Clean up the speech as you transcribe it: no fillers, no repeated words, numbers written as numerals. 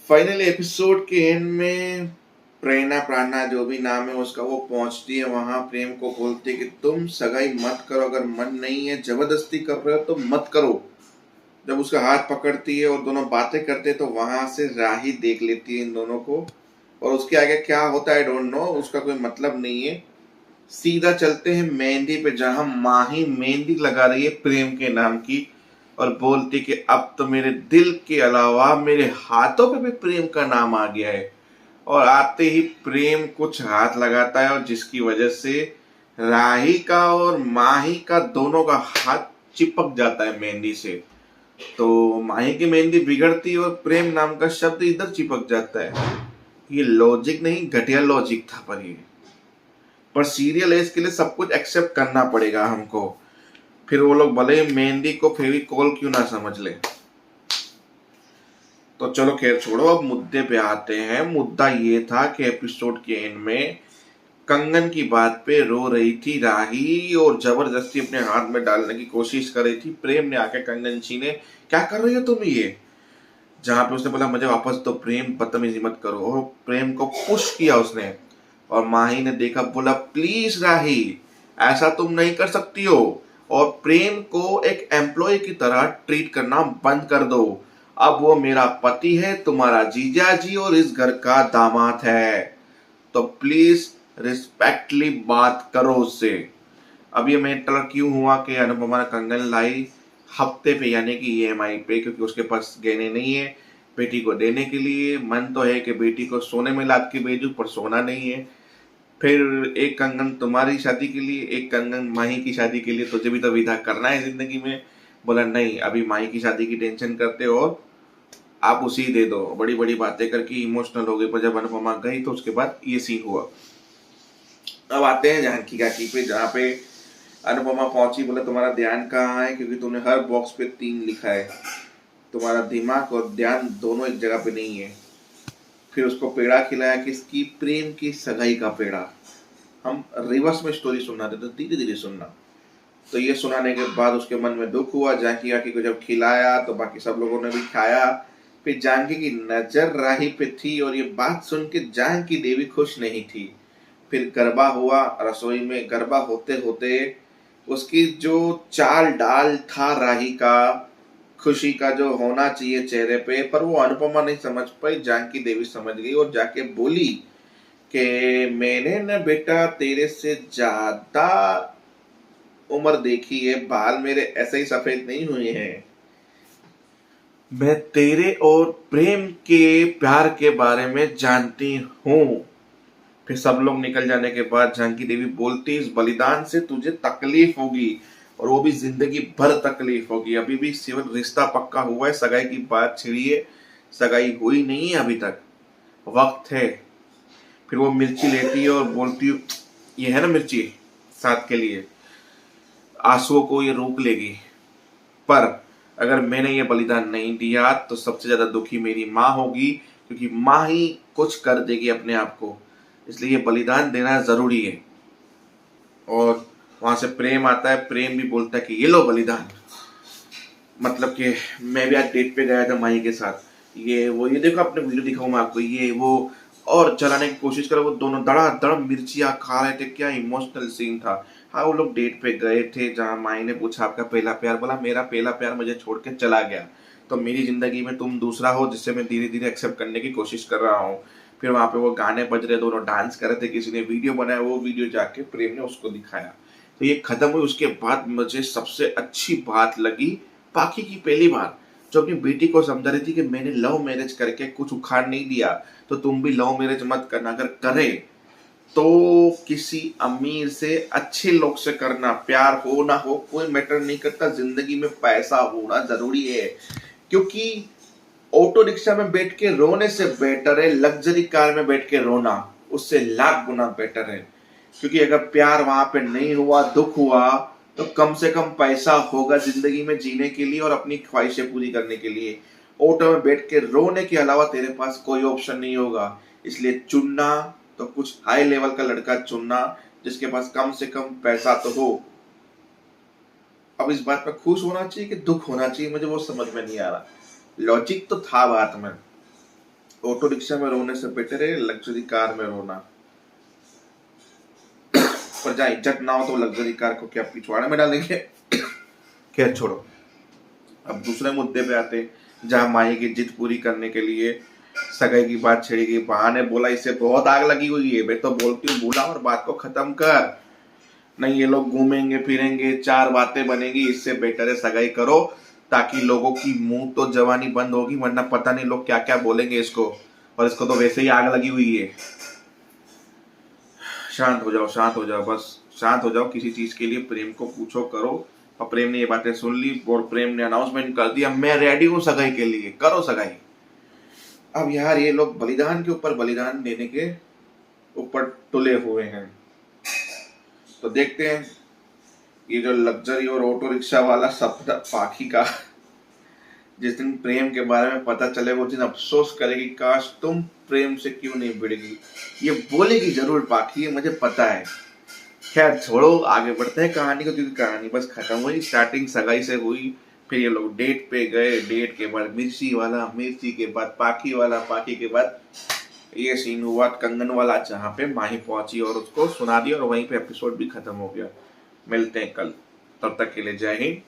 Finally episode के and में प्रेरणा प्राणा जो भी नाम है उसका वो पहुंचती है वहां, प्रेम को बोलती है कि तुम सगाई मत करो, अगर मन नहीं है जबरदस्ती कर रहे हो तो मत करो। जब उसका हाथ पकड़ती है और दोनों बातें करते हैं तो वहां से राही देख लेती है इन दोनों को, और उसके आगे क्या होता है आई डोंट नो, उसका कोई मतलब नहीं है। सीधा चलते हैं मेहंदी पे, जहां माही मेहंदी लगा रही है प्रेम के नाम की, और बोलती कि अब तो मेरे दिल के अलावा मेरे हाथों पे भी प्रेम का नाम आ गया है। और आते ही प्रेम कुछ हाथ लगाता है और जिसकी वजह से राही का और माही का दोनों का हाथ चिपक जाता है मेहंदी से। तो माही की मेहंदी बिगड़ती है और प्रेम नाम का शब्द इधर चिपक जाता है। ये लॉजिक नहीं, घटिया लॉजिक था, पर सीरियल है, इसके लिए सब कुछ एक्सेप्ट करना पड़ेगा हमको। फिर वो लोग भले मेहंदी को फेविकोल क्यों ना समझ ले। तो चलो खैर छोड़ो, अब मुद्दे पे आते हैं। मुद्दा ये था कि एपिसोड के एंड में कंगन की बात पे रो रही थी राही और जबरदस्ती अपने हाथ में डालने की कोशिश कर रही थी। प्रेम ने आके कंगन छीने, क्या कर रही हो तुम ये, जहां पे उसने बोला मुझे वापस दो प्रेम, बदतमीजी मत करो, और प्रेम को पुश किया उसने। और माही ने देखा, बोला प्लीज राही ऐसा तुम नहीं कर सकती हो, और प्रेम को एक एम्प्लॉय की तरह ट्रीट करना बंद कर दो। अब वो मेरा पति है, तुम्हारा जीजा जी और इस घर का दामाद है, तो प्लीज रिस्पेक्टली बात करो उससे। अब ये मैटर क्यों हुआ कि अनुपमा ने कंगन लाई हफ्ते पे, यानी कि ईएमआई पे, क्योंकि उसके पास गहने नहीं है बेटी को देने के लिए। मन तो है कि बेटी को सोने में लाद के भेजू, पर सोना नहीं है। फिर एक कंगन तुम्हारी शादी के लिए, एक कंगन माही की शादी के लिए, तुझे भी तो विदा करना है जिंदगी में। बोला नहीं, अभी माही की शादी की टेंशन करते हो और आप उसी दे दो। बड़ी बड़ी बातें करके इमोशनल हो गई, पर जब अनुपमा गई तो उसके बाद ये सीन हुआ। अब आते हैं जानकी काकी पे, जहाँ पे अनुपमा पहुंची। बोला तुम्हारा ध्यान कहाँ है, क्योंकि तुमने हर बॉक्स पे 3 लिखा है, तुम्हारा दिमाग और ध्यान दोनों एक जगह पे नहीं है। फिर उसको पेड़ा खिलाया, किसकी, प्रेम की सगाई का पेड़ा। हम रिवर्स में स्टोरी सुनना थे तो धीरे धीरे सुनना। तो ये सुनाने के बाद उसके मन में दुख हुआ। जानकी काकी को जब खिलाया तो बाकी सब लोगों ने भी खाया। फिर जानकी की नजर राही पे थी और ये बात सुन के जानकी देवी खुश नहीं थी। फिर गरबा हुआ रसोई में। गरबा होते होते उसकी जो चाल डाल था राही का, खुशी का जो होना चाहिए चेहरे पे, पर वो अनुपमा नहीं समझ पाई, जानकी देवी समझ गई और जाके बोली कि मैंने न बेटा तेरे से ज्यादा उम्र देखी है, बाल मेरे ऐसे ही सफेद नहीं हुए हैं। मैं तेरे और प्रेम के प्यार के बारे में जानती हूँ। फिर सब लोग निकल जाने के बाद जानकी देवी बोलती, इस बलिदान से तुझे तकलीफ होगी, और वो भी जिंदगी भर तकलीफ होगी। अभी भी सिर्फ रिश्ता पक्का हुआ है, सगाई की बात छिड़ी है, सगाई हुई नहीं है अभी तक, वक्त है। फिर वो मिर्ची लेती है और बोलती, ये है ना मिर्ची साथ के लिए, आंसुओं को ये रोक लेगी, पर अगर मैंने ये बलिदान नहीं दिया तो सबसे ज्यादा दुखी मेरी माँ होगी, क्योंकि माँ ही कुछ कर देगी अपने आप को, इसलिए ये बलिदान देना जरूरी है। और वहां से प्रेम आता है। प्रेम भी बोलता है कि ये लो बलिदान, मतलब कि मैं भी आज डेट पे गया था माही के साथ, ये वो, ये देखो अपने वीडियो दिखाऊं मैं आपको, ये वो, और चलाने की कोशिश करो। वो दोनों धड़ाधड़ मिर्चियां खा रहे थे, क्या इमोशनल सीन था। हाँ, वो लोग डेट पे गए थे, जहाँ माही ने पूछा आपका पहला प्यार, बोला मेरा पहला प्यार मुझे छोड़ के चला गया, तो मेरी जिंदगी में तुम दूसरा हो, जिससे मैं धीरे धीरे एक्सेप्ट करने की कोशिश कर रहा हूँ। फिर वहां पे वो गाने बज रहे, दोनों डांस कर रहे थे, किसी ने वीडियो बनाया, वो वीडियो जाके प्रेम ने उसको दिखाया। तो ये खत्म हुई। उसके बाद मुझे सबसे अच्छी बात लगी, पाखी की पहली बार जो अपनी बेटी को समझा रही थी कि मैंने लव मैरिज करके कुछ उखाड़ नहीं दिया, तो तुम भी लव मैरिज मत करना, अगर करे तो किसी अमीर से, अच्छे लोग से करना। प्यार हो ना हो कोई मैटर नहीं करता, जिंदगी में पैसा होना जरूरी है। क्योंकि ऑटो रिक्शा में बैठ के रोने से बेटर है लग्जरी कार में बैठ के रोना, उससे लाख गुना बेटर है। क्योंकि अगर प्यार वहां पे नहीं हुआ, दुख हुआ, तो कम से कम पैसा होगा जिंदगी में जीने के लिए और अपनी ख्वाहिशें पूरी करने के लिए। ऑटो में बैठ के रोने के अलावा तेरे पास कोई ऑप्शन नहीं होगा। इसलिए चुनना तो कुछ हाई लेवल का लड़का चुनना, जिसके पास कम से कम पैसा तो हो। अब इस बात पर खुश होना चाहिए कि दुख होना चाहिए, मुझे वो समझ में नहीं आ रहा। लॉजिक तो था बात में, ऑटो रिक्शा में रोने से बेटर है लग्जरी कार में रोना। पर जहाँ इज्जत ना हो तो लग्जरी कार को क्या पिछवाड़े में डालेंगे। खैर छोड़ो, अब दूसरे मुद्दे पे आते हैं, जहाँ माही की जिद पूरी करने के लिए सगाई की बात छेड़ी गई। बहाने बोला इससे बहुत आग लगी हुई है, मैं तो बोलती हूँ बोला और बात को खत्म कर। नहीं ये लोग घूमेंगे फिरेंगे, चार बातें बनेगी, इससे बेटर है सगाई करो, ताकि लोगों की मुंह तो जवानी बंद होगी, वरना पता नहीं लोग क्या क्या बोलेंगे इसको, और इसको तो वैसे ही आग लगी हुई है। शांत हो जाओ, शांत हो जाओ, बस शांत हो जाओ। किसी चीज के लिए प्रेम को पूछो करो। और प्रेम ने ये बातें सुन ली और प्रेम ने अनाउंसमेंट कर दिया, मैं रेडी हूँ सगाई के लिए, करो सगाई। अब यार ये लोग बलिदान के ऊपर बलिदान देने के ऊपर तुले हुए हैं। तो देखते हैं ये जो लग्जरी और ऑटो रिक्शा वाला सपना पाखी का जिस दिन प्रेम के बारे में पता चले वो दिन अफसोस करेगी, काश तुम प्रेम से क्यों नहीं भिड़ेगी। ये बोलेगी जरूर पाखी, ये मुझे पता है। खैर छोड़ो, आगे बढ़ते हैं कहानी को, क्योंकि कहानी बस खत्म हुई। स्टार्टिंग सगाई से हुई, फिर ये लोग डेट पे गए, डेट के बाद मिर्ची वाला, मिर्ची के बाद पाखी वाला, पाखी के बाद ये सीन हुआ कंगन वाला, जहाँ पे माही पहुंची और उसको सुना दिया, और वहीं पे एपिसोड भी खत्म हो गया। मिलते हैं कल, तब तक के लिए जय हिंद,